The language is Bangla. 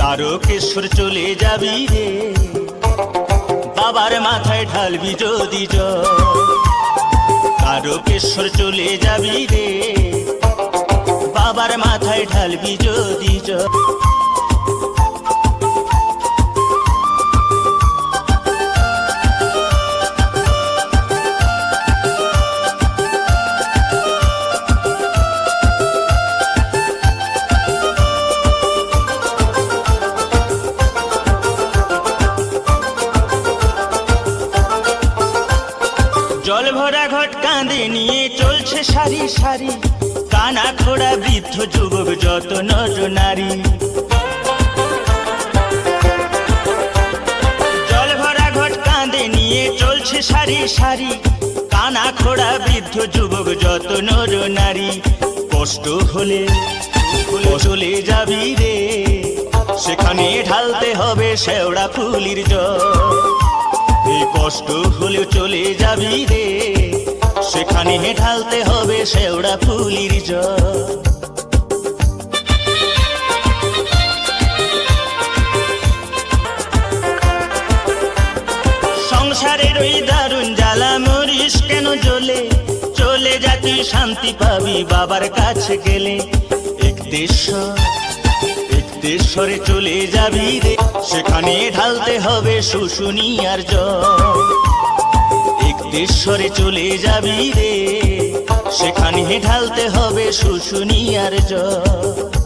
তারকেশ্বর চলে যাবি রে, বাবার মাথায় ঢালবি যদি জল। তারকেশ্বর চলে যাবি রে, বাবার মাথায় ঢালবি যদি জল। জল ভরা ঘট কাঁধে নিয়ে চলছে সারি সারি, কানা খোড়া বৃদ্ধ যুবক যত নর নারী। জল ভরা ঘট কাঁধে নিয়ে চলছে সারি সারি, কানা খোড়া বৃদ্ধ যুবক যত নর নারী। কষ্ট হলে চলে যাবি রে, সেখানে ঢালতে হবে শেওড়া ফুলির জল। এই কষ্ট হলেও চলে যাবি রে, সেখানে ঢালতে হবে শেওড়া ফুলির জল। সংসারের ওই দারুণ জ্বালা মরিস কেন জ্বলে, চলে যা তুই শান্তি পাবি বাবার কাছে গেলে। একতেশ্বরে চলে যাবি রে, সেখানে ঢালতে হবে শুশুনিয়ার জল। একতেশ্বরে চলে যাবি রে, সেখানে ঢালতে হবে শুশুনিয়ার জল।